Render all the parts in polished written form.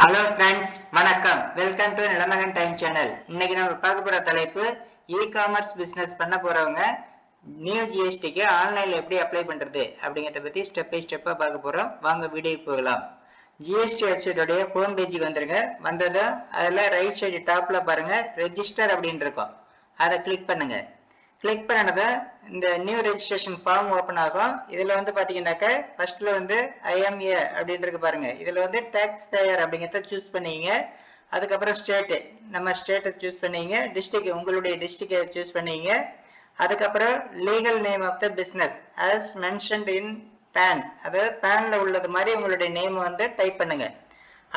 Hello friends, வணக்கம். Welcome to Nilamagan time channel. இன்னைக்கு நம்ம பார்க்க போற தலைப்பு e-commerce business பண்ண போறவங்க நியூ ஜிஎஸ்டிக்கு ஆன்லைன்ல எப்படி அப்ளை பண்றது அப்படிங்கறத பத்தி ஸ்டெப் பை ஸ்டெப்பா பார்க்க போறோம். வாங்க வீடியோக்கு போகலாம். ஜிஎஸ்டி வெப்சைட் உடைய ஹோம் பேஜுக்கு வந்துருங்க. வந்ததும் அதுல ரைட் சைடு டாப்ல பாருங்க ரெஜிஸ்டர் அப்படின்னு இருக்கும். அதை கிளிக் பண்ணுங்க. கிளிக் பண்ணனத இந்த நியூ ரெஜிஸ்ட்ரேஷன் ஃபார்ம் ஓபன் ஆகும். இதுல வந்து பாத்தீங்கன்னாக்க ஃபர்ஸ்ட்ல வந்து IMA அப்படின்றது பாருங்க. இதுல வந்து டாக்ஸ் பேயர் அப்படிங்கறத சூஸ் பண்ணீங்க. அதுக்கப்புறம் ஸ்டேட் நம்ம ஸ்டேட்டை சூஸ் பண்ணீங்க. டிஸ்ட்ரிக்ட் உங்களுடைய டிஸ்ட்ரிக்டை சூஸ் பண்ணீங்க. அதுக்கப்புறம் legal name of the business as mentioned in PAN, அதாவது PANல உள்ளது மாதிரி உங்களுடைய நேம் வந்து டைப் பண்ணுங்க.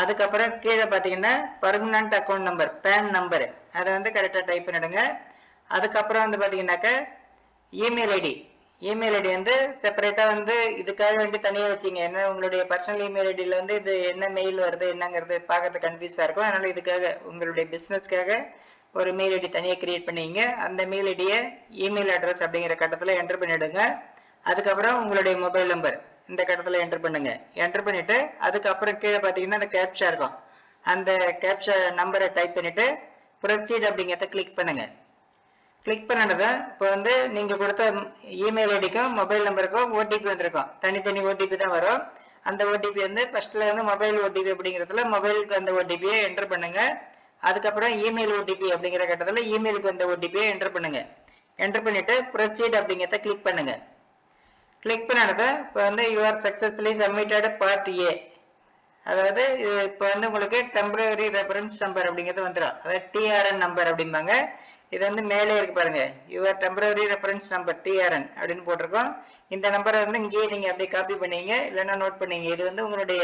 அதுக்கப்புறம் கீழே பாத்தீங்கன்னா permanent account number PAN number அதை வந்து கரெக்டா டைப் பண்ணிடுங்க. அதுக்கப்புறம் வந்து பாத்தீங்கன்னாக்க இமெயில் ஐடி வந்து செப்பரேட்டா வந்து இதுக்காக வேண்டி தனியா வச்சிங்க. ஏன்னா உங்களுடைய பர்சனல் இமெயில் ஐடியில வந்து இது என்ன மெயில் வருது என்னங்கிறது பார்க்கறது கன்ஃபியூஸா இருக்கும். அதனால இதுக்காக உங்களுடைய பிசினஸ்க்காக ஒரு மெயில் ஐடி தனியா கிரியேட் பண்ணீங்க. அந்த மெயில் ஐடியை இமெயில் அட்ரஸ் அப்படிங்கிற கட்டத்துல என்டர் பண்ணிடுங்க. அதுக்கப்புறம் உங்களுடைய மொபைல் நம்பர் இந்த கட்டத்துல என்டர் பண்ணுங்க. என்டர் பண்ணிட்டு அதுக்கப்புறம் கீழே பாத்தீங்கன்னா அந்த கேப்சா இருக்கும். அந்த கேப்சா நம்பரை டைப் பண்ணிட்டு ப்ரொசீட் அப்படிங்கிறத கிளிக் பண்ணுங்க. கிளிக் பண்ணனத இப்போ வந்து நீங்க கொடுத்த இமெயில் ஐடிக்கும் மொபைல் நம்பருக்கும் ஓடிபி வந்திருக்கும். தனித்தனி ஓடிபி தான் வரும். அந்த ஓடிபி வந்து ஃபர்ஸ்ட்ல வந்து மொபைல் ஓடிபி அப்படிங்கிறதுல மொபைலுக்கு அந்த ஓடிபியை என்டர் பண்ணுங்க. அதுக்கப்புறம் இமெயில் ஓடிபி அப்படிங்கிற கட்டத்துல இமெயிலுக்கு அந்த ஓடிபியை என்டர் பண்ணுங்க. என்டர் பண்ணிட்டு ப்ரொசீட் அப்படிங்கிறத கிளிக் பண்ணுங்க. கிளிக் பண்ணனத இப்போ வந்து you are successfully submitted part A, அதாவது இப்போ வந்து உங்களுக்கு டெம்பரரி ரெஃபரன்ஸ் நம்பர் அப்படிங்கிறது வந்துடும். அதாவது டிஆர்என் நம்பர் அப்படிம்பாங்க. இது வந்து மேலே இருக்கு பாருங்க, your temporary reference number TRN அப்படின்னு போட்டிருக்கோம். இந்த நம்பரை வந்து இங்கேயே நீங்க அப்படியே காப்பி பண்ணீங்க, இல்லைன்னா நோட் பண்ணீங்க. இது வந்து உங்களுடைய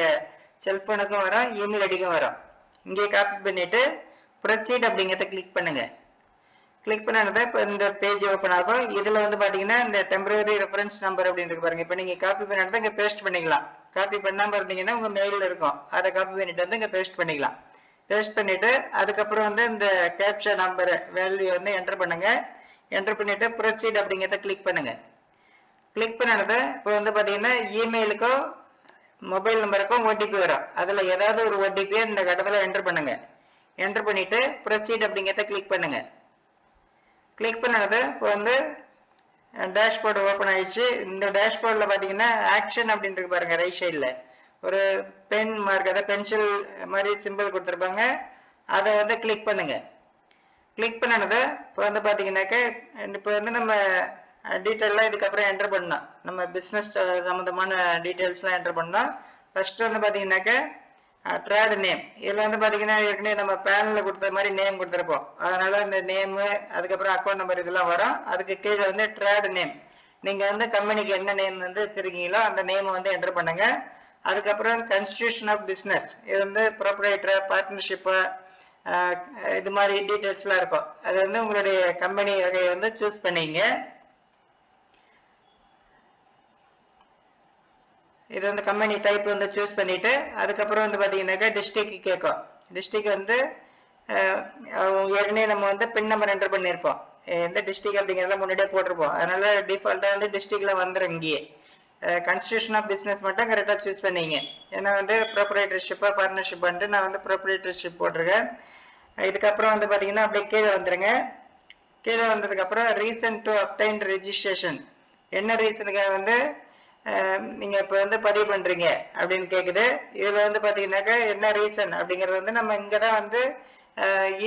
செல்போனுக்கும் வரும், இமெயில் ஐடிக்கும் வரும். இங்கே காப்பி பண்ணிட்டு ப்ரொசீட் அப்படிங்கிறத கிளிக் பண்ணுங்க. கிளிக் பண்ணனத இப்போ இந்த பேஜ் ஓப்பன் ஆகும். இதுல வந்து பாத்தீங்கன்னா இந்த டெம்பரரி ரெஃபரன்ஸ் நம்பர் அப்படின்னு இருக்கு பாருங்க. இப்போ நீங்க காப்பி பண்ணதை இங்க பேஸ்ட் பண்ணிக்கலாம். காப்பி பண்ணாம இருந்தீங்கன்னா உங்க மெயில்ல இருக்கும், அதை காப்பி பண்ணிட்டு வந்து இங்க பேஸ்ட் பண்ணிக்கலாம். பேஸ்ட் பண்ணிட்டு அதுக்கப்புறம் வந்து இந்த கேப்சா நம்பர் வேல்யூ வந்து என்டர் பண்ணுங்க. என்டர் பண்ணிட்டு ப்ரொசீட் அப்படிங்கிறத கிளிக் பண்ணுங்க. கிளிக் பண்ணனத இப்போ வந்து பாத்தீங்கன்னா இமெயிலுக்கும் மொபைல் நம்பருக்கும் ஓடிபி வரும். அதுல ஏதாவது ஒரு ஓடிபியை இந்த கட்டத்துல என்டர் பண்ணுங்க. என்டர் பண்ணிட்டு ப்ரொசீட் அப்படிங்கிறத கிளிக் பண்ணுங்க. கிளிக் பண்ணனது இப்போ வந்து டேஷ்போர்டு ஓப்பன் ஆயிடுச்சு. இந்த டேஷ்போர்டில் பார்த்தீங்கன்னா ஆக்ஷன் அப்படின்னு இருக்கு பாருங்க. ரைட் சைடில் ஒரு பென் மார்க், அதாவது பென்சில் மாதிரி சிம்பிள் கொடுத்துருப்பாங்க. அதை வந்து கிளிக் பண்ணுங்க. கிளிக் பண்ணனதை இப்போ வந்து பார்த்தீங்கன்னாக்க இப்போ வந்து நம்ம டீட்டெயிலாம் இதுக்கப்புறம் என்டர் பண்ணோம். நம்ம பிஸ்னஸ் சம்மந்தமான டீட்டெயில்ஸ்லாம் என்டர் பண்ணோம். ஃபர்ஸ்ட் வந்து பார்த்தீங்கன்னாக்க ட்ரேட் நேம். இதில் வந்து பார்த்தீங்கன்னா ஏற்கனவே நம்ம பேனில் கொடுத்த மாதிரி நேம் கொடுத்துருப்போம். அதனால இந்த நேமு அதுக்கப்புறம் அக்கௌண்ட் நம்பர் இதெல்லாம் வரும். அதுக்கு கீழே வந்து ட்ரேட் நேம், நீங்கள் வந்து கம்பெனிக்கு என்ன நேம் வந்து வச்சிருக்கீங்களோ அந்த நேம் வந்து என்டர் பண்ணுங்க. அதுக்கப்புறம் கன்ஸ்டிடியூஷன் ஆஃப் பிஸ்னஸ், இது வந்து ப்ரொப்ரைட்டரா பார்ட்னர்ஷிப்பா இது மாதிரி டீட்டெயில்ஸ்லாம் இருக்கும். அது வந்து உங்களுடைய கம்பெனி வகையை வந்து சூஸ் பண்ணிங்க. இது வந்து கம்பெனி டைப் வந்து சூஸ் பண்ணிட்டு அதுக்கப்புறம் வந்து பார்த்தீங்கன்னாக்கா டிஸ்ட்ரிக்ட் கேட்கும். டிஸ்ட்ரிக்ட் வந்து ஏற்கனவே நம்ம வந்து பின் நம்பர் என்டர் பண்ணியிருப்போம். எந்த டிஸ்ட்ரிக்ட் அப்படிங்கிறத முன்னாடியே போட்டிருப்போம். அதனால டிஃபால்ட்டாக வந்து டிஸ்ட்ரிக்ட்ல வந்துடும். இங்கேயே கன்ஸ்டிடியூஷன் ஆஃப் பிஸ்னஸ் மட்டும் கரெக்டாக சூஸ் பண்ணீங்க. ஏன்னா வந்து ப்ரொப்ரைட்டர்ஷிப்பா பார்ட்னர்ஷிப் வந்துட்டு நான் வந்து ப்ரொப்ரைட்டர்ஷிப் போட்டிருக்கேன். இதுக்கப்புறம் வந்து பார்த்தீங்கன்னா அப்படியே கீழே வந்துருங்க. கீழே வந்ததுக்கப்புறம் ரீசன் டு அப்டைன் ரெஜிஸ்ட்ரேஷன், என்ன ரீசனுக்காக வந்து நீங்க இப்ப வந்து பதிவு பண்றீங்க அப்படின்னு கேக்குது. இதுல வந்து பாத்தீங்கன்னாக்கா என்ன ரீசன் அப்படிங்கறது வந்து நம்ம இங்கதான் வந்து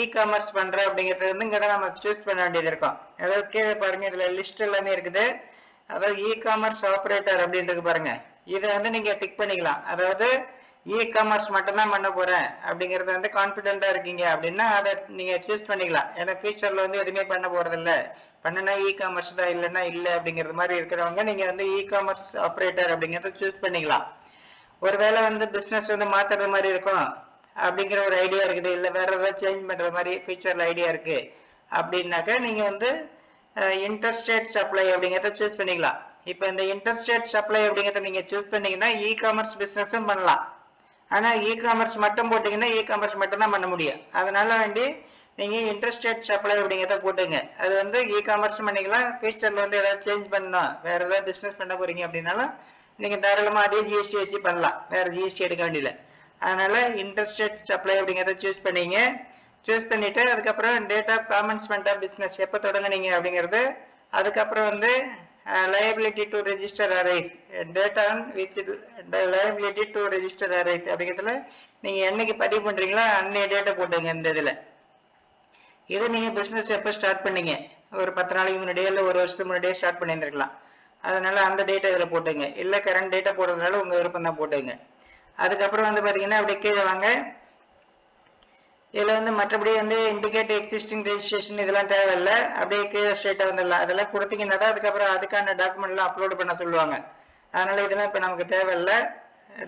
இ-காமர்ஸ் பண்ற அப்படிங்கறது வந்து இங்கதான் நம்ம சூஸ் பண்ண வேண்டியது இருக்கும். அதாவது கீழே பாருங்க, இதுல லிஸ்ட் எல்லாமே இருக்குது. அதாவது இ-காமர்ஸ் ஆபரேட்டர் அப்படின்றது பாருங்க, இதை வந்து நீங்க டிக் பண்ணிக்கலாம். அதாவது இ-காமர்ஸ் மட்டும்தான் பண்ண போறேன் அப்படிங்கறது வந்து கான்பிடென்டா இருக்கீங்க அப்படின்னா அதை நீங்க சூஸ் பண்ணிக்கலாம். ஏன்னா ஃபியூச்சர்ல வந்து எதுவுமே பண்ண போறது இல்ல, பண்ணனா இ-காமர்ஸ் தான், இல்லைன்னா இல்லை அப்படிங்கிறது மாதிரி இருக்கிறவங்க நீங்க வந்து இ-காமர்ஸ் ஆபரேட்டர் அப்படிங்கறத சூஸ் பண்ணிக்கலாம். ஒருவேளை வந்து பிசினஸ் வந்து மாத்துறது மாதிரி இருக்கும் அப்படிங்கிற ஒரு ஐடியா இருக்குது, இல்லை வேற ஏதாவது சேஞ்ச் பண்ற மாதிரி ஃபியூச்சர்ல ஐடியா இருக்கு அப்படின்னாக்க நீங்க வந்து இன்டர்ஸ்டேட் சப்ளை அப்படிங்கிறத சூஸ் பண்ணிக்கலாம். இப்போ இந்த இன்டர்ஸ்டேட் சப்ளை அப்படிங்கிறத நீங்க சூஸ் பண்ணீங்கன்னா இ-காமர்ஸ் பிசினஸும் பண்ணலாம். ஆனா இ-காமர்ஸ் மட்டும் போட்டீங்கன்னா இ-காமர்ஸ் மட்டும் தான் பண்ண முடியும். அதனால வேண்டி நீங்க இன்டர்ஸ்டேட் சப்ளை அப்படிங்கிறத போட்டுங்க. அது வந்து இ-காமர்ஸ் பண்ணிக்கலாம். ஃபியூச்சர்ல வந்து ஏதாவது சேஞ்ச் பண்ணணும், வேற ஏதாவது பிசினஸ் பண்ண போறீங்க அப்படின்னாலும் நீங்க தாராளமா அதே ஜிஎஸ்டி வச்சு பண்ணலாம். வேற ஜிஎஸ்டி எடுக்க வேண்டியதில்லை. அதனால இன்ட்ரெஸ்டட் சப்ளை அப்படிங்கிறத சூஸ் பண்ணீங்க. சூஸ் பண்ணிட்டு அதுக்கப்புறம் டேட் ஆஃப் காமன்ஸ்மெண்ட் ஆஃப் பிஸ்னஸ் எப்போ தொடங்குனீங்க அப்படிங்கிறது, அதுக்கப்புறம் வந்து liability to register arise, date on which liability to register arise அப்படிங்கிறதுல நீங்க என்னைக்கு பதிவு பண்றீங்களோ அன்னைய டேட்டை போட்டுங்க. இந்த இதுல இது நீங்க பிசினஸ் எப்போ ஸ்டார்ட் பண்ணீங்க, ஒரு 10 நாளைக்கு முன்னாடியே இல்லை 1 வருஷத்துக்கு முன்னாடியே ஸ்டார்ட் பண்ணியிருந்திருக்கலாம். அதனால அந்த டேட்டை இதில் போட்டுங்க. இல்லை கரண்ட் டேட்டை போடுறதுனால உங்க விருப்பம் தான் போட்டுங்க. அதுக்கப்புறம் வந்து பாத்தீங்கன்னா அப்படியே கீழே வாங்க. இதுல வந்து மற்றபடி வந்து இண்டிகேட் எக்ஸிஸ்டிங் ரெஜிஸ்ட்ரேஷன் இதெல்லாம் தேவையில்லை. அப்படியே கீழே ஸ்ட்ரெயிட்டா வந்துடலாம். அதெல்லாம் கொடுத்தீங்கன்னா தான் அதுக்கப்புறம் அதுக்கான டாக்குமெண்ட் எல்லாம் அப்லோட் பண்ண சொல்லுவாங்க. அதனால இதெல்லாம் இப்ப நமக்கு தேவையில்லை.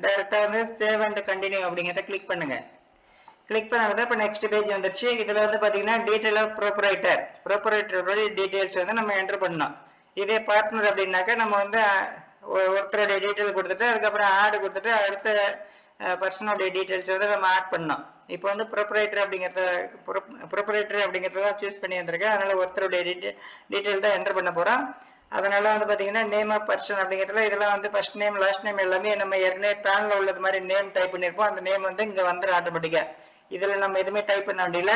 டைரக்டா வந்து சேவ் அண்ட் கண்டினியூ அப்படிங்கிறத கிளிக் பண்ணுங்க. கிளிக் பண்ணாதான் இப்ப நெக்ஸ்ட் பேஜ் வந்துருச்சு. இதுல வந்து பாத்தீங்கன்னா டீடைல் ஆஃப் ப்ரோப்ரைட்டரோட டீடைல்ஸ் வந்து நம்ம என்டர் பண்ணணும். இதே பார்ட்னர் அப்படின்னாக்கா நம்ம வந்து ஒருத்தருடைய டீடைல் கொடுத்துட்டு அதுக்கப்புறம் ஆட் கொடுத்துட்டு அடுத்த பர்சனோடைய டீடைல்ஸ் வந்து நம்ம ஆட் பண்ணோம். இப்போ வந்து ப்ரொப்ரைட்டர் அப்படிங்கிறத தான் சூஸ் பண்ணி வந்திருக்கேன். அதனால ஒருத்தருடைய டீடைல் தான் என்டர் பண்ண போறோம். அதனால வந்து பாத்தீங்கன்னா நேம் ஆஃப் பர்சன் அப்படிங்கிறதுல இதெல்லாம் வந்து ஃபர்ஸ்ட் நேம் லாஸ்ட் நேம் எல்லாமே நம்ம ஏற்கனவே பேன்ல உள்ளது மாதிரி நேம் டைப் பண்ணிருப்போம். அந்த நேம் வந்து இங்க வந்துடும் ஆட்டோமேட்டிக்கா. இதுல நம்ம எதுவுமே டைப் பண்ண முடியல.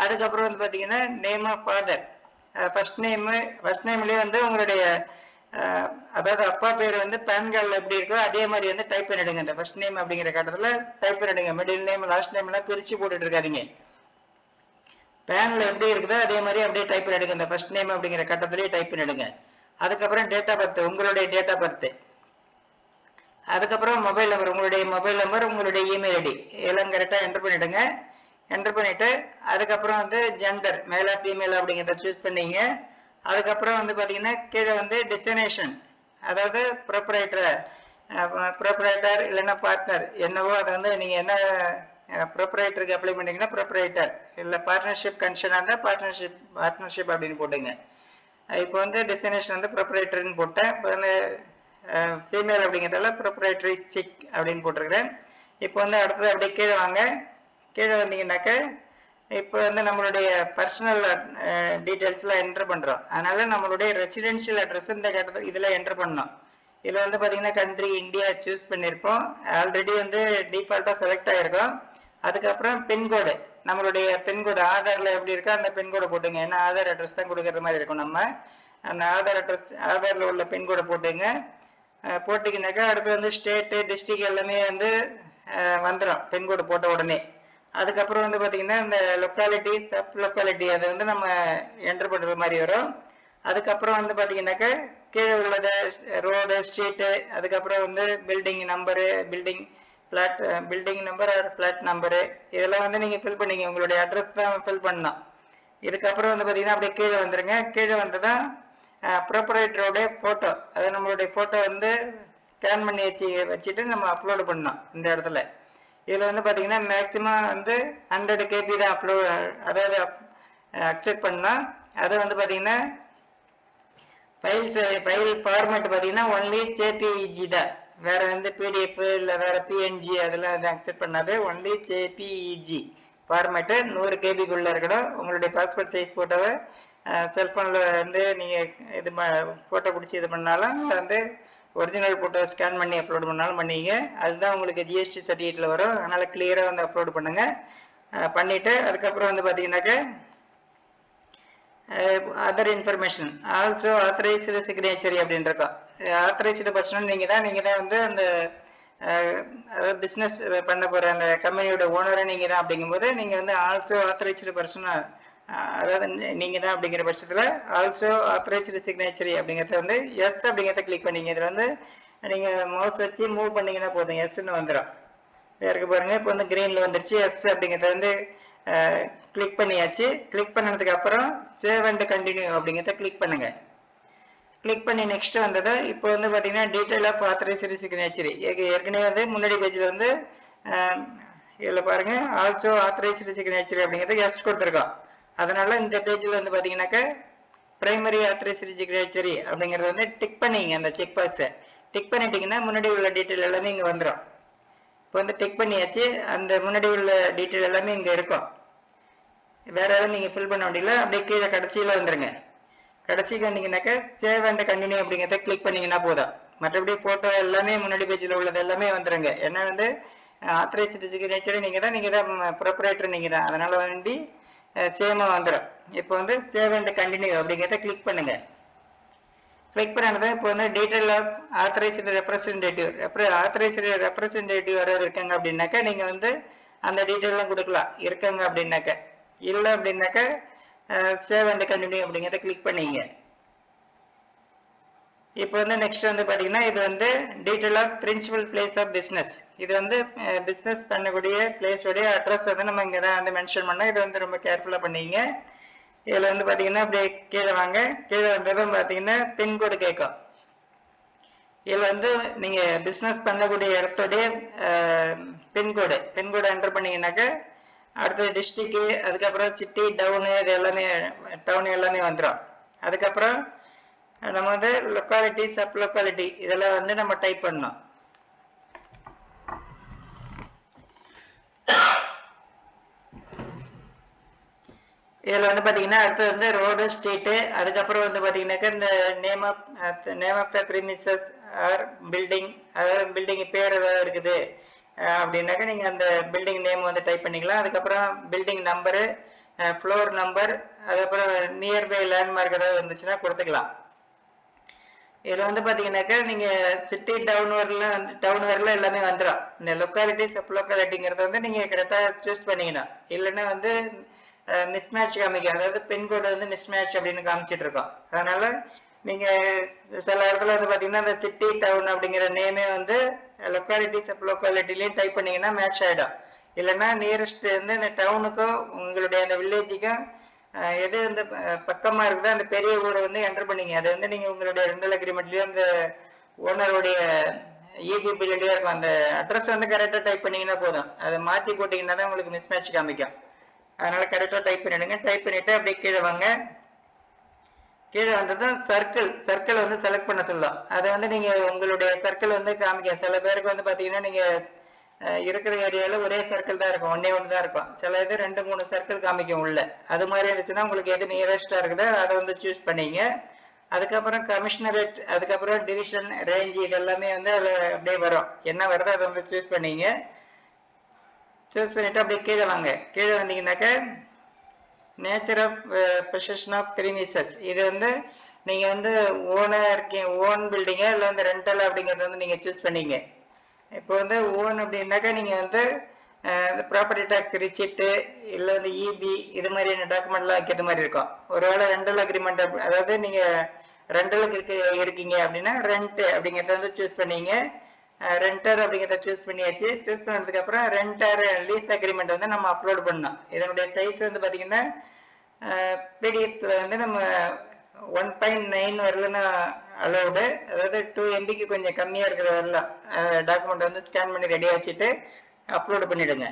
அதுக்கப்புறம் வந்து பாத்தீங்கன்னா நேம் ஆஃப் ஃபாதர், ஃபர்ஸ்ட் நேம்லயே வந்து உங்களுடைய அதாவது அப்பா பேர் வந்து பேன் கார்டில் எப்படி இருக்கோ அதே மாதிரி வந்து டைப் பண்ணிடுங்க. இந்த ஃபர்ஸ்ட் நேம் அப்படிங்கிற கட்டத்துல டைப் பண்ணிடுங்க. மிடில் நேம் லாஸ்ட் நேம் எல்லாம் பிரிச்சு போட்டுட்டு இருக்காதீங்க. பேன்ல எப்படி இருக்குதோ அதே மாதிரி அப்படியே டைப் பண்ணிடுங்க. இந்த ஃபர்ஸ்ட் நேம் அப்படிங்கிற கட்டத்திலேயே டைப் பண்ணிடுங்க. அதுக்கப்புறம் டேட் ஆஃப் பர்த், உங்களுடைய டேட் ஆஃப் பர்த், அதுக்கப்புறம் மொபைல் நம்பர், உங்களுடைய மொபைல் நம்பர், உங்களுடைய இமெயில் ஐடி எல்லாம் கரெக்டா என்டர் பண்ணிடுங்க. என்டர் பண்ணிட்டு அதுக்கப்புறம் வந்து ஜெண்டர் மேலா ஃபீமேல் அப்படிங்கிறத சூஸ் பண்ணீங்க. அதுக்கப்புறம் வந்து பாத்தீங்கன்னா கீழே வந்து டெஸ்டினேஷன், அதாவது ப்ரொப்ரைட்டர் இல்லைன்னா பார்ட்னர் என்னவோ அதை வந்து நீங்க என்ன ப்ரொப்ரைட்டருக்கு அப்ளை பண்ணீங்கன்னா ப்ரொப்ரைட்டர், இல்லை பார்ட்னர்ஷிப் கன்ஷனாக இருந்தால் பார்ட்னர்ஷிப் அப்படின்னு போட்டுங்க. இப்போ வந்து டெஸ்டினேஷன் வந்து ப்ரொப்ரைட்டர்னு போட்டேன். இப்போ வந்து ஃபீமேல் அப்படிங்கிறதால ப்ரொப்ரைட்டரி சிக் அப்படின்னு போட்டிருக்கிறேன். இப்போ வந்து அடுத்தது அப்படியே கீழே வாங்க. கீழே வந்தீங்கன்னாக்க இப்போ வந்து நம்மளுடைய பர்சனல் டீட்டெயில்ஸ்லாம் என்டர் பண்ணுறோம். அதனால நம்மளுடைய ரெசிடென்ஷியல் அட்ரஸ் இந்த கட்டத்தில் இதில் என்டர் பண்ணோம். இதில் வந்து பார்த்தீங்கன்னா கண்ட்ரி இந்தியா சூஸ் பண்ணியிருப்போம். ஆல்ரெடி வந்து டிஃபால்ட்டாக செலக்ட் ஆகிருக்கோம். அதுக்கப்புறம் பின்கோடு, நம்மளுடைய பின்கோடு ஆதாரில் எப்படி இருக்கோ அந்த பின்கோடை போட்டுங்க. ஏன்னா ஆதார் அட்ரஸ் தான் கொடுக்குற மாதிரி இருக்கும். நம்ம அந்த ஆதாரில் உள்ள பின்கோடை போட்டுங்க. போட்டிங்கனாக்கா அடுத்து வந்து ஸ்டேட்டு டிஸ்ட்ரிக்ட் எல்லாமே வந்து வந்துடும் பின்கோடு போட்ட உடனே. அதுக்கப்புறம் வந்து பார்த்தீங்கன்னா இந்த லொக்காலிட்டி சப் லொக்காலிட்டி அதை வந்து நம்ம என்டர் பண்ணுறது மாதிரி வரும். அதுக்கப்புறம் வந்து பார்த்தீங்கன்னாக்கா கீழே உள்ளது ரோடு ஸ்ட்ரீட்டு, அதுக்கப்புறம் வந்து building number, building number or flat number இதெல்லாம் வந்து நீங்கள் ஃபில் பண்ணிங்க. உங்களுடைய அட்ரஸ் தான் ஃபில் பண்ணணும். இதுக்கப்புறம் வந்து பார்த்தீங்கன்னா அப்படியே கீழே வந்துடுங்க. கீழே வந்ததான் ப்ரொப்ரைட்டரோடைய ஃபோட்டோ, அது நம்மளுடைய ஃபோட்டோ வந்து ஸ்கேன் பண்ணி வச்சுட்டு நம்ம அப்லோடு பண்ணோம் இந்த இடத்துல. இதில் வந்து பார்த்தீங்கன்னா மேக்ஸிமம் வந்து 100 KB தான் அதாவது அக்செப்ட் பண்ணோம். அது வந்து பார்த்தீங்கன்னா ஃபைல் ஃபார்மேட் பார்த்தீங்கன்னா ஒன்லி JPEG தான், வேற வந்து PDF இல்லை வேற PNG அதெல்லாம் அக்செப்ட் பண்ணாது. ஒன்லி JPEG ஃபார்மேட்டு 100 KBக்குள்ள இருக்கணும். உங்களுடைய பாஸ்போர்ட் சைஸ் ஃபோட்டோவை செல்ஃபோனில் வந்து நீங்கள் இது ஃபோட்டோ பிடிச்சி இது பண்ணாலும் வந்து ஒரிஜினல் ஃபோட்டோ ஸ்கேன் பண்ணி அப்லோட் பண்ணாலும் பண்ணிங்க. அதுதான் உங்களுக்கு GST சர்டிஃபிகேட்டில் வரும். அதனால் கிளியராக வந்து அப்லோட் பண்ணுங்கள். பண்ணிவிட்டு அதுக்கப்புறம் வந்து பார்த்தீங்கன்னாக்கா அதர் இன்ஃபர்மேஷன் ஆல்சோ ஆத்தரைஸ்டு சிக்னேச்சரி அப்படின்னு இருக்கோம். ஆத்தரைஸ்டு பர்சன் நீங்கள் தான் வந்து அந்த அதாவது பிஸ்னஸ் பண்ண போகிற அந்த கம்பெனியோட ஓனரை நீங்கள் தான் அப்படிங்கும்போது நீங்கள் வந்து ஆல்சோ ஆத்தரைஸ்டு பர்சன், அதாவது நீங்கள் தான் அப்படிங்கிற பட்சத்தில் ஆல்சோ ஆத்தரைஸ்டு சிக்னேச்சரி அப்படிங்கிறத வந்து எஸ் அப்படிங்கிறத கிளிக் பண்ணிங்க. இதில் வந்து நீங்கள் மவுஸ் வச்சு மூவ் பண்ணிங்கன்னா போதும், எஸ்ன்னு வந்துடும். இருக்கு பாருங்கள். இப்போ வந்து க்ரீனில் வந்துருச்சு. எஸ் அப்படிங்கிறத வந்து கிளிக் பண்ணியாச்சு. கிளிக் பண்ணதுக்கு அப்புறம் சேவ் அண்ட் கண்டினியூ அப்படிங்கிறத கிளிக் பண்ணுங்க. கிளிக் பண்ணி நெக்ஸ்ட் வந்தது. இப்போ வந்து பார்த்தீங்கன்னா டீடைல் ஆஃப் ஆத்தரைஸ்டு சிக்னேச்சரி ஏற்கனவே வந்து முன்னாடி பேஜில் வந்து இதில் பாருங்க ஆல்சோ ஆத்தரைஸ்டு சிக்னேச்சரி அப்படிங்கிறது எஸ் கொடுத்துருக்கோம். அதனால இந்த பேஜில் வந்து பார்த்தீங்கன்னாக்கா பிரைமரி ஆத்தரைஸ்டு சிக்னேச்சரி அப்படிங்கிறது வந்து டிக் பண்ணிங்க. அந்த செக் பாக்ஸை டிக் பண்ணிட்டீங்கன்னா முன்னாடி உள்ள டீட்டெயில் எல்லாமே இங்கே வந்துடும். இப்போ வந்து டிக் பண்ணியாச்சு. அந்த முன்னாடி உள்ள டீட்டெயில் எல்லாமே இங்கே இருக்கும். வேற எதாவது நீங்கள் ஃபில் பண்ண வேண்டியல. அப்படியே கீழே கடைசியில் வந்துருங்க. கடைசிக்கு வந்தீங்கன்னாக்கா சேவ் அண்ட் கண்டினியூ அப்படிங்கிறத கிளிக் பண்ணீங்கன்னா போதும். மற்றபடி ஃபோட்டோ எல்லாமே முன்னாடி பேஜில் உள்ளது எல்லாமே வந்துருங்க. ஏன்னா வந்து ஆத்தரைஸ்டு சிக்னேச்சர் நீங்கள் தான் ப்ரொப்ரைட்டர் நீங்கள் தான், அதனால வேண்டி சேமாக வந்துடும். இப்போ வந்து சேவ் அண்ட் கண்டினியூ அப்படிங்கிறத கிளிக் பண்ணுங்க. கிளிக் பண்ணது இப்போ வந்து டீட்டெயில் ஆஃப் ஆத்தரைஸ்டு ரெப்ரசன்டேட்டிவ் யாராவது இருக்காங்க அப்படின்னாக்கா நீங்கள் வந்து அந்த டீட்டெயிலாம் கொடுக்கலாம். இருக்காங்க அப்படின்னாக்க, இல்லை அப்படின்னாக்க சேவ் அண்ட் கண்டினியூ அப்படிங்கிறத கிளிக் பண்ணிங்க. இப்போ வந்து நெக்ஸ்ட் வந்து பார்த்தீங்கன்னா இது வந்து detail of principal place of business. இது வந்து பிஸ்னஸ் பண்ணக்கூடிய பிளேஸோடைய அட்ரஸ் வந்து நம்ம இங்கே தான் வந்து மென்ஷன் பண்ணோம். இது வந்து ரொம்ப கேர்ஃபுல்லாக பண்ணிங்க. இதில் வந்து பார்த்தீங்கன்னா அப்படியே கீழே வாங்க. கீழே வந்ததும் பார்த்தீங்கன்னா பின்கோடு கேட்கும். இதில் வந்து நீங்கள் பிஸ்னஸ் பண்ணக்கூடிய இடத்துடைய பின்கோடு என்டர் பண்ணிங்கனாக்கா அடுத்தது டிஸ்ட்ரிக்டு, அதுக்கப்புறம் சிட்டி, டவுனு, இது எல்லாமே டவுன் எல்லாமே வந்துடும். அதுக்கப்புறம் நம்ம வந்து லொக்காலிட்டி, சப் லொக்காலிட்டி இதெல்லாம் வந்து நம்ம டைப் பண்ணோம். இதில் வந்து பார்த்தீங்கன்னா அடுத்தது வந்து ரோடு, ஸ்ட்ரீட்டு, அதுக்கப்புறம் வந்து பார்த்தீங்கன்னாக்கா இந்த name of the premises or building, அதாவது பில்டிங் பேர் ஏதாவது இருக்குது அப்படின்னாக்கா நீங்கள் அந்த பில்டிங் நேம் வந்து டைப் பண்ணிக்கலாம். அதுக்கப்புறம் பில்டிங் நம்பரு, ஃப்ளோர் நம்பர், அதுக்கப்புறம் நியர்பை லேண்ட்மார்க் ஏதாவது இருந்துச்சுன்னா கொடுத்துக்கலாம். இதில் வந்து பார்த்தீங்கன்னாக்கா நீங்கள் சிட்டி, டவுன் வரல எல்லாமே வந்துடும். இந்த லொக்காலிட்டி, சப் லொக்காலிட்டிங்கிறத வந்து நீங்கள் கரெக்டாக சூஸ் பண்ணிக்கணும். இல்லைன்னா வந்து மிஸ்மேட்ச் காமிக்கும், அதாவது பின்கோடு வந்து மிஸ்மேட்ச் அப்படின்னு காமிச்சிட்டு இருக்கோம். அதனால நீங்கள் சில இடத்துல வந்து பார்த்தீங்கன்னா இந்த சிட்டி, டவுன் அப்படிங்கிற நேமே வந்து லொக்காலிட்டி, சப் லொக்காலிட்டிலையும் டைப் பண்ணிங்கன்னா மேட்ச் ஆகிடும். இல்லைன்னா நியரஸ்ட் வந்து இந்த டவுனுக்கும் உங்களுடைய அந்த வில்லேஜுக்கும் எது வந்து பக்கமாக இருக்குதோ அந்த பெரிய ஊரை வந்து என்டர் பண்ணிங்க. அது வந்து நீங்கள் உங்களுடைய ரெண்டல் அக்ரிமெண்ட்லேயும் அந்த ஓனருடைய இபி பில்லையும் இருக்கும். அந்த அட்ரஸ் வந்து கரெக்டாக டைப் பண்ணிங்கன்னா போதும். அதை மாற்றி போட்டிங்கன்னா தான் உங்களுக்கு மிஸ்மேட்ச் காமிக்கும். அதனால கரெக்டாக டைப் பண்ணிவிடுங்க. டைப் பண்ணிவிட்டு அப்படியே கீழே வாங்க. கீழே வந்ததும் சர்க்கிள் வந்து செலக்ட் பண்ண சொல்லலாம். அதை வந்து நீங்கள் உங்களுடைய சர்க்கிள் வந்து காமிக்க. சில பேருக்கு வந்து பார்த்தீங்கன்னா நீங்கள் இருக்கிற ஏரியாவில் ஒரே சர்க்கிள் தான் இருக்கும், ஒன்றே ஒன்று தான் இருக்கும். சில இது 2-3 சர்க்கிள் காமிக்கும் உள்ள. அது மாதிரி இருந்துச்சுன்னா உங்களுக்கு எது நியரஸ்டாக இருக்குதோ அதை வந்து சூஸ் பண்ணிங்க. அதுக்கப்புறம் கமிஷனரேட், அதுக்கப்புறம் டிவிஷன், ரேஞ்சு இதெல்லாமே வந்து அதில் அப்படியே வரும். என்ன வருதோ அதை வந்து சூஸ் பண்ணிங்க. சூஸ் பண்ணிவிட்டு அப்படியே கீழே வாங்க. கீழே வந்தீங்கன்னாக்கா nature of position of premises, இது வந்து நீங்கள் வந்து ஓனாக இருக்கீங்க, ஓன் பில்டிங்கா இல்லை வந்து ரெண்டல் அப்படிங்கிறது வந்து நீங்கள் சூஸ் பண்ணிங்க. இப்போ வந்து ஓன் அப்படின்னாக்கா நீங்கள் வந்து ப்ராப்பர்ட்டி டேக்ஸ் ரிசிப்ட்டு இல்லை வந்து இபி இது மாதிரியான டாக்குமெண்ட்லாம் வைக்கிறது மாதிரி இருக்கும். ஒருவேளை ரெண்டல் அக்ரிமெண்ட், அதாவது நீங்கள் ரெண்டலுக்கு இருக்கீங்க அப்படின்னா ரெண்ட் அப்படிங்கிறத வந்து சூஸ் பண்ணிங்க. ரெண்டர் அப்படிங்கிறத சூஸ் பண்ணியாச்சு. சூஸ் பண்ணதுக்கப்புறம் ரெண்டர் லீஸ் அக்ரிமெண்ட் வந்து நம்ம அப்லோட் பண்ணோம். இதனுடைய சைஸ் வந்து பார்த்தீங்கன்னா பிடிஎஃப்ல வந்து நம்ம 1.9 வரலன்னா அலோடு, அதாவது 2 MBக்கு கொஞ்சம் கம்மியாக இருக்கிற வரலாம் டாக்குமெண்ட் வந்து ஸ்கேன் பண்ணி ரெடியாக வச்சுட்டு அப்லோடு பண்ணிவிடுங்க.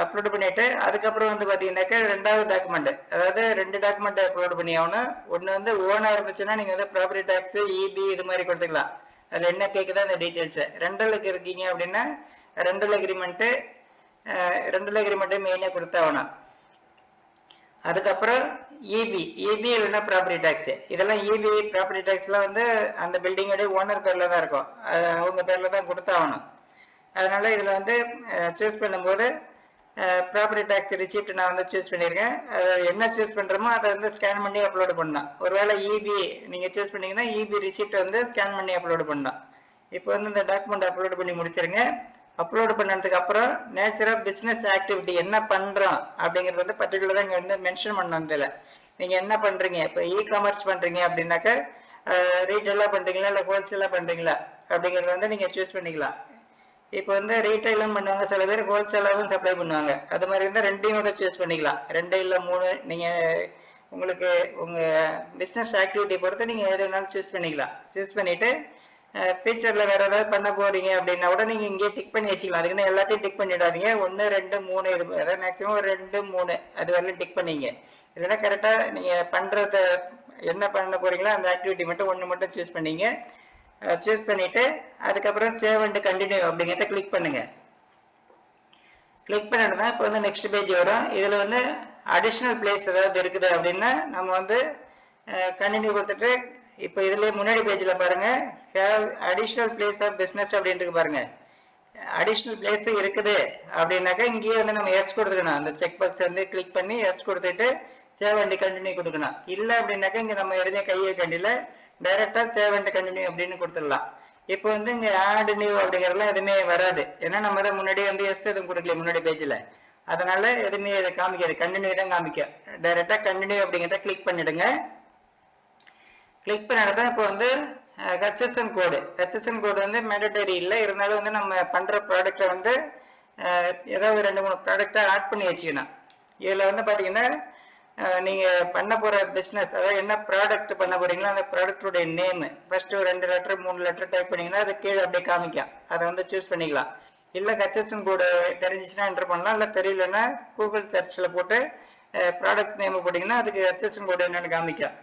அப்லோடு பண்ணிவிட்டு அதுக்கப்புறம் வந்து பார்த்தீங்கன்னாக்கா ரெண்டாவது டாக்குமெண்ட், அதாவது 2 டாக்குமெண்ட் அப்லோடு பண்ணி ஆகணும். ஒன்று வந்து ஓனாக இருந்துச்சுன்னா நீங்கள் வந்து ப்ராப்பர்ட்டி டேக்ஸு, இபி இது மாதிரி கொடுத்துக்கலாம். அதில் என்ன கேட்குதோ அந்த டீட்டெயில்ஸு. ரெண்டலுக்கு இருக்கீங்க அப்படின்னா ரெண்டல் அக்ரிமெண்ட்டு மெயினாக கொடுத்தாகணும். அதுக்கப்புறம் இபி இல்லைன்னா ப்ராப்பர்ட்டி டேக்ஸு, இதெல்லாம் இபி ப்ராப்பர்ட்டி டேக்ஸ்லாம் வந்து அந்த பில்டிங்கோடைய ஓனர் பேரில் தான் இருக்கும், அவங்க பேரில் தான் கொடுத்தாகணும். அதனால் இதில் வந்து சூஸ் பண்ணும்போது ப்ராப்பர்ட்டி டேக்ஸ் ரிசிப்ட் நான் வந்து சூஸ் பண்ணியிருக்கேன். அதை என்ன சூஸ் பண்ணுறோமோ அதை வந்து ஸ்கேன் பண்ணி அப்லோடு பண்ணலாம். ஒருவேளை இபி நீங்கள் சூஸ் பண்ணிங்கன்னா இபி ரிசிப்ட் வந்து ஸ்கேன் பண்ணி அப்லோடு பண்ணலாம். இப்போ வந்து இந்த டாக்குமெண்ட் அப்லோடு பண்ணி முடிச்சிருங்க. அப்லோடு பண்ணதுக்கு அப்புறம் நேச்சர் ஆஃப் பிஸ்னஸ் ஆக்டிவிட்டி என்ன பண்ணுறோம் அப்படிங்கிறது வந்து பர்டிகுலராக இங்கே வந்து மென்ஷன் பண்ணோம். இதில் நீங்கள் என்ன பண்ணுறீங்க, இப்போ காமர்ஸ் பண்ணுறீங்க அப்படின்னாக்கா ரீட்டெயிலாக பண்ணுறீங்களா இல்லை ஹோல்சேலாக பண்ணுறீங்களா அப்படிங்கிறத வந்து நீங்கள் சூஸ் பண்ணிக்கலாம். இப்போ வந்து ரீட்டைலும் பண்ணுவாங்க, சில பேர் ஹோல்சேலாகவும் சப்ளை பண்ணுவாங்க. அது மாதிரி இருந்தால் ரெண்டையும் கூட சூஸ் பண்ணிக்கலாம். 2 இல்லை 3 நீங்கள் உங்களுக்கு உங்கள் பிஸ்னஸ் ஆக்டிவிட்டி பொறுத்து நீங்கள் எது வேணாலும் சூஸ் பண்ணிக்கலாம். சூஸ் பண்ணிவிட்டு ஃபியூச்சரில் வேறு ஏதாவது பண்ண போகிறீங்க அப்படின்னா கூட நீங்கள் இங்கேயே டிக் பண்ணி வச்சுக்கலாம். அதுக்குன்னு எல்லாத்தையும் டிக் பண்ணிடாதீங்க. 1, 2, 3 இது அதாவது மேக்ஸிமம் 2, 3 அது வரலையும் டிக் பண்ணிங்க. இல்லைன்னா கரெக்டாக நீங்கள் பண்ணுறத என்ன பண்ண போகிறீங்களோ அந்த ஆக்டிவிட்டி மட்டும் 1 மட்டும் சூஸ் பண்ணிங்க. சூஸ் பண்ணிவிட்டு அதுக்கப்புறம் சேவ் அண்ட் கண்டினியூ அப்படிங்கிறத கிளிக் பண்ணுங்கள். கிளிக் பண்ணிட்டு தான் இப்போ வந்து நெக்ஸ்ட் பேஜ் வரும். இதில் வந்து அடிஷ்னல் பிளேஸ் ஏதாவது இருக்குது அப்படின்னா நம்ம வந்து கண்டினியூ கொடுத்துட்டு இப்போ இதுலேயே முன்னாடி பேஜில் பாருங்கள் have additional place of business அப்படின்ட்டு பாருங்கள். அடிஷனல் பிளேஸ் இருக்குது அப்படின்னாக்கா இங்கேயே வந்து நம்ம எஸ் கொடுத்துக்கணும். அந்த செக் பாக்ஸ் வந்து கிளிக் பண்ணி எஸ் கொடுத்துட்டு சேவ் அண்ட் கண்டினியூ கொடுக்கணும். இல்லை அப்படின்னாக்கா இங்க நம்ம எதுவுமே கையை கண்டில டைரக்டா சேவ் அண்ட் கண்டினியூ அப்படின்னு கொடுத்துடலாம். இப்போ வந்து இங்க ஆட் நியூ அப்படிங்கறதுலாம் எதுவுமே வராது. ஏன்னா நம்ம தான் முன்னாடி வந்து எஸ் எதுவும் கொடுக்கல முன்னாடி பேஜ்ல. அதனால எதுவுமே இதை காமிக்காது, கண்டினியூ தான் காமிக்கும். டைரக்டா கண்டினியூ அப்படிங்கிறத கிளிக் பண்ணிடுங்க. கிளிக் பண்ணிட்டு இப்போ வந்து ஹெச்எஸ்என் கோடு வந்து மேண்டேட்டரி இல்லை, இருந்தாலும் வந்து நம்ம பண்ற ப்ராடக்டை வந்து ஏதாவது 2-3 ப்ராடக்டா ஆட் பண்ணி வச்சுக்கணும். இதுல வந்து பாத்தீங்கன்னா நீங்க பண்ண போற பிசினஸ், அதாவது என்ன ப்ராடக்ட் பண்ண போறீங்களோ அந்த ப்ராடக்டோட name first 2 letter 3 letter type பண்ணீங்கன்னா அது கீழே அப்படியே காமிக்கும். அதை வந்து சூஸ் பண்ணிக்கலாம். இல்ல ஹெச்எஸ்என் கோடு தெரிஞ்சிச்சுன்னா என்டர் பண்ணலாம். இல்ல தெரியலன்னா கூகுள் சர்ச்ல போட்டு ப்ராடக்ட் நேம் போட்டீங்கன்னா அதுக்கு ஹெச்எஸ்என் கோடு என்னன்னு காமிக்கும்.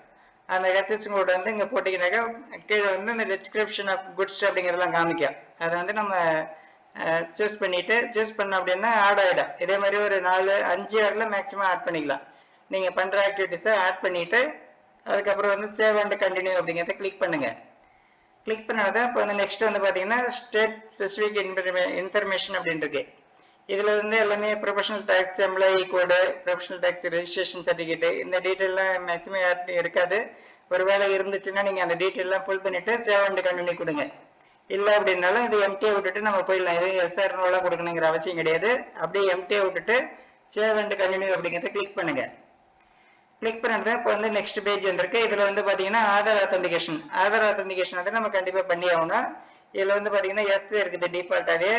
அந்த ஹெச்எஸ்என் கோடு வந்து இங்க போட்டீங்கன்னாக்கா கீழே வந்து இந்த டிஸ்கிரிப்ஷன் ஆஃப் குட்ஸ் அப்படிங்கிறதெல்லாம் காமிக்கும். அதை வந்து நம்ம சூஸ் பண்ண அப்படின்னா ஆட் ஆயிடும். இதே மாதிரி ஒரு 4-5 ஆட்ல மேக்ஸிமம் ஆட் பண்ணிக்கலாம். நீங்க பண்ற ஆக்டிவிட்டிஸை ஆட் பண்ணிட்டு அதுக்கப்புறம் வந்து சேவ் அண்ட் கண்டினியூ அப்படிங்கிறத கிளிக் பண்ணுங்க. கிளிக் பண்ணாதான் இப்போ வந்து நெக்ஸ்ட் வந்து பாத்தீங்கன்னா ஸ்டேட் ஸ்பெசிஃபிக் இன்ஃபர்மேஷன் அப்படின்னு இருக்கு. இதுல வந்து எல்லாமே ப்ரொஃபஷனல் டேக்ஸ், எம்ப்ளாயி கோடு, ப்ரொஃபஷனல் டேக்ஸ் ரெஜிஸ்ட்ரேஷன் சர்டிஃபிகேட், இந்த டீட்டெயிலாம் மேக்ஸிமம் யாருக்கும் இருக்காது. ஒருவேளை இருந்துச்சுன்னா நீங்க அந்த டீட்டெயிலாம் ஃபில் பண்ணிட்டு சேவ் அண்ட் கண்டினியூ கொடுங்க. இல்லை அப்படின்னாலும் இது எம்டியை விட்டுட்டு நம்ம போயிடலாம். இது எஸ்ஆர்னோலாம் கொடுக்கணுங்கிற அவசியம் கிடையாது. அப்படியே எம்டியை விட்டுட்டு சேவ் அண்ட் கண்டினியூ அப்படிங்கிறத கிளிக் பண்ணுங்க. கிளிக் பண்ணிட்டு இப்போ வந்து நெக்ஸ்ட் பேஜ் வந்திருக்கு. இதுல வந்து பாத்தீங்கன்னா ஆதார் ஆத்தன்டிகேஷன் வந்து நம்ம கண்டிப்பா பண்ணி ஆகணும். இதுல வந்து பாத்தீங்கன்னா எஸ் இருக்குது டிஃபால்ட்டாவே.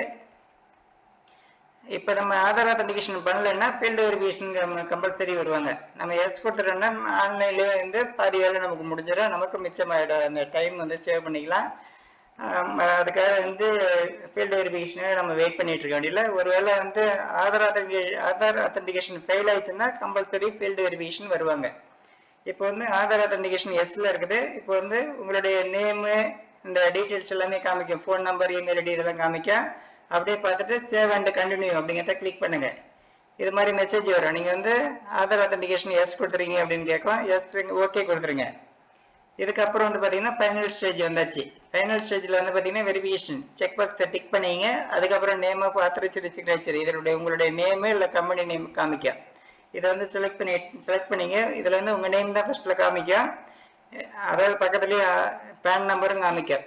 இப்போ நம்ம ஆதார் ஆத்தன்டிகேஷன் பண்ணலன்னா ஃபீல்டு வெரிஃபிகேஷன் கம்பல்சரி வருவாங்க. நம்ம எஸ் கொடுத்துட்டோம்னா ஆன்லைன்லேயே வந்து பாதி வேலை நமக்கு முடிஞ்சிடும், நமக்கு மிச்சமாயிடும். அந்த டைம் வந்து சேவ் பண்ணிக்கலாம். அதுக்காக வந்து ஃபீல்டு வெரிஃபிகேஷனே நம்ம வெயிட் பண்ணிட்டு இருக்க வேண்டியதில்லை. ஒருவேளை வந்து ஆதார் ஆத்தன்டிகேஷன் ஃபெயில் ஆயிடுச்சுன்னா கம்பல்சரி ஃபீல்டு வெரிஃபிகேஷன் வருவாங்க. இப்போ வந்து ஆதார் ஆத்தன்டிகேஷன் எஸ்ல இருக்குது. இப்போ வந்து உங்களுடைய நேமு இந்த டீட்டெயில்ஸ் எல்லாமே காமிக்கும், ஃபோன் நம்பர், இமெயில் ஐடி இதெல்லாம் காமிக்கும். அப்படியே பார்த்துட்டு சேவ் அண்ட் கண்டினியூ அப்படிங்கிறத கிளிக் பண்ணுங்க. இது மாதிரி மெசேஜ் வரும். நீங்க வந்து ஆதார் ஆத்தன்டிகேஷன் எஸ் கொடுத்துறீங்க அப்படின்னு கேட்கும். எஸ் ஓகே கொடுத்துருங்க. இதுக்கப்புறம் வந்து பாத்தீங்கன்னா ஃபைனல் ஸ்டேஜ் வந்தாச்சு. ஃபைனல் ஸ்டேஜ்ல வந்து பாத்தீங்கன்னா வெரிஃபிகேஷன் செக் பாக்ஸ் டிக் பண்ணீங்க. அதுக்கப்புறம் நேம் ஆஃப் ஆத்தரைஸ்டு சிக்னேச்சர், இதனுடைய உங்களுடைய நேம் இல்ல கம்பெனி நேம் காமிக்கும். இதை வந்து செலக்ட் பண்ணீங்க. இதுல வந்து உங்க நேம் தான் ஃபர்ஸ்ட்ல காமிக்கும். அதாவது பக்கத்துலயே பேன் நம்பரும் காமிக்கும்.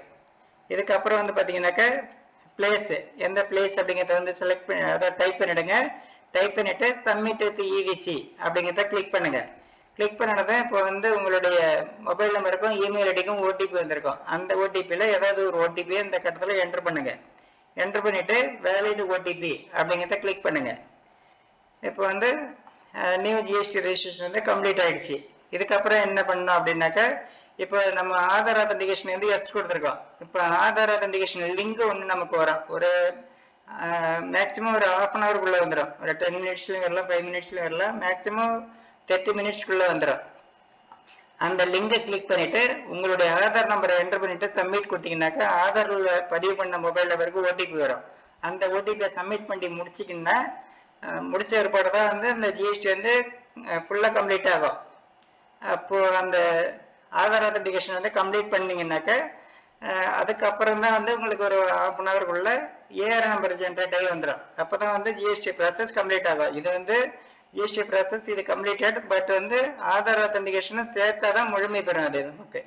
இதுக்கப்புறம் வந்து பாத்தீங்கன்னாக்க பிளேஸ், எந்த பிளேஸ் அப்படிங்கிறத வந்து செலக்ட் பண்ணி அதை டைப் பண்ணிடுங்க. டைப் பண்ணிட்டு சப்மிட் வித் இவிசி அப்படிங்கிறத கிளிக் பண்ணுங்க. கிளிக் பண்ணதான் இப்போ வந்து உங்களுடைய மொபைல் நம்பருக்கும் இமெயில் ஐடிக்கும் ஓடிபி வந்திருக்கும். அந்த ஓடிபியில் ஏதாவது ஒரு ஓடிபியை இந்த கட்டத்தில் என்டர் பண்ணுங்க. என்டர் பண்ணிட்டு வேலிட் ஓடிபி அப்படிங்கிறத கிளிக் பண்ணுங்க. இப்போ வந்து நியூ ஜிஎஸ்டி ரெஜிஸ்ட்ரேஷன் வந்து கம்ப்ளீட் ஆயிடுச்சு. இதுக்கப்புறம் என்ன பண்ணணும் அப்படின்னாக்கா இப்போ நம்ம ஆதார் ஆத்தன்டிகேஷன் வந்து எஸ் கொடுத்துருக்கோம். இப்போ ஆதார் ஆத்தன்டிகேஷன் லிங்க் ஒன்று நமக்கு வரும். ஒரு மேக்ஸிமம் ஒரு ½ அன் ஹவருக்குள்ள வந்துடும். ஒரு 10 மினிட்ஸ்லையும் வரலாம், 5 மினிட்ஸ்லையும் வரலாம், மேக்ஸிமம் 30 மினிட்ஸ்க்குள்ள வந்துடும். அந்த லிங்கை கிளிக் பண்ணிட்டு உங்களுடைய ஆதார் நம்பரை என்டர் பண்ணிட்டு சப்மிட் கொடுத்தீங்கன்னாக்கா ஆதார்ல பதிவு பண்ண மொபைல் நம்பருக்கு ஓடிபி வரும். அந்த ஓடிபியை சப்மிட் பண்ணி முடிச்சிங்கன்னா முடிச்ச ஏற்பாடு தான் வந்து இந்த ஜிஎஸ்டி வந்து ஃபுல்லாக கம்ப்ளீட் ஆகும். அப்போ அந்த ஆதார் ஆத்தன்டிகேஷன் வந்து கம்ப்ளீட் பண்ணீங்கன்னாக்க அதுக்கப்புறம் தான் வந்து உங்களுக்கு ஒரு ½ அன் ஹவருக்குள்ள ஏஆர் நம்பர் ஜென்ரேட் ஆகி வந்துடும். அப்போதான் வந்து ஜிஎஸ்டி ப்ராசஸ் கம்ப்ளீட் ஆகும். இது வந்து ஜிஎஸ்டி ப்ராசஸ் இது கம்ப்ளீட்டட், பட் வந்து ஆதார் ஆத்தன்டிகேஷனும் சேர்த்தா தான் முழுமை பெறும் அது நமக்கு.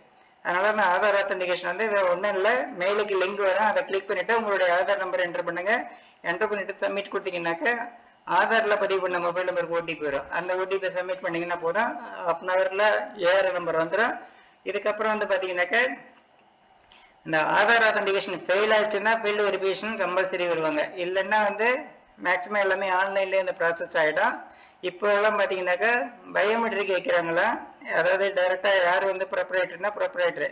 அதனால அந்த ஆதார் ஆத்தன்டிகேஷன் வந்து ஒன்றும் இல்லை, மெயிலுக்கு லிங்க் வரும். அதை கிளிக் பண்ணிட்டு உங்களுடைய ஆதார் நம்பர் என்டர் பண்ணுங்க. என்டர் பண்ணிட்டு சப்மிட் கொடுத்தீங்கன்னாக்க ஆதார்ல பதிவு பண்ண மொபைல் நம்பருக்கு ஓடிபி வரும். அந்த ஓடிபி சப்மிட் பண்ணீங்கன்னா போதும், ½ அன் ஹவர்ல ஏஆர் நம்பர் வந்துடும். இதுக்கப்புறம் வந்து பாத்தீங்கன்னாக்க இந்த ஆதார் ஆத்தன்டிகேஷன் ஃபெயில் ஆயிடுச்சுன்னா ஃபீல்டு வெரிஃபிகேஷன் கம்பல்சரி வருவாங்க. இல்லைன்னா வந்து மேக்ஸிமம் எல்லாமே ஆன்லைன்லேயே இந்த ப்ராசஸ் ஆகிடும். இப்போ எல்லாம் பார்த்தீங்கன்னாக்கா பயோமெட்ரிக் வைக்கிறாங்களா, அதாவது டைரெக்டாக யார் வந்து ப்ரொப்ரைட்டர்னா ப்ரொப்ரைட்டர்,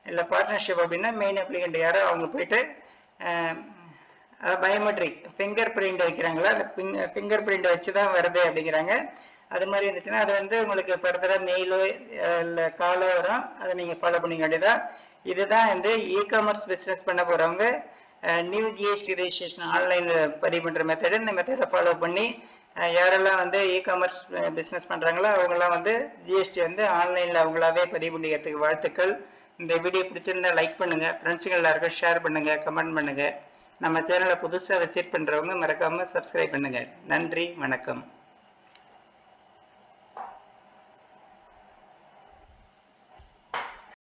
இல்லை பார்ட்னர்ஷிப் அப்படின்னா மெயின் அப்ளிகண்ட் யாரோ அவங்க போயிட்டு பயோமெட்ரிக் ஃபிங்கர் பிரிண்ட் வைக்கிறாங்களா, அந்த ஃபிங்கர் பிரிண்ட் வச்சு தான் வருது அப்படிங்கிறாங்க. அது மாதிரி இருந்துச்சுன்னா அது வந்து உங்களுக்கு ஃபர்தராக மெயிலோ இல்லை காலோ வரும். அதை நீங்கள் ஃபாலோ பண்ணிக்க வேண்டியதா. இதுதான் வந்து இ காமர்ஸ் பிஸ்னஸ் பண்ண போகிறவங்க நியூ ஜிஎஸ்டி ரெஜிஸ்ட்ரேஷன் ஆன்லைனில் பதிவு பண்ணுற மெத்தடு. இந்த மெத்தடை ஃபாலோ பண்ணி யாரெல்லாம் வந்து இ காமர்ஸ் பிஸ்னஸ் பண்ணுறாங்களோ அவங்களாம் வந்து ஜிஎஸ்டி வந்து ஆன்லைனில் அவங்களாவே பதிவு பண்ணிக்கிறதுக்கு வாழ்த்துக்கள். இந்த வீடியோ பிடிச்சிருந்தா லைக் பண்ணுங்கள், ஃப்ரெண்ட்ஸுங்க எல்லாருக்கும் ஷேர் பண்ணுங்கள், கமெண்ட் பண்ணுங்கள். நம்ம சேனலை புதுசாக விசிட் பண்ணுறவங்க மறக்காமல் சப்ஸ்கிரைப் பண்ணுங்கள். நன்றி, வணக்கம்.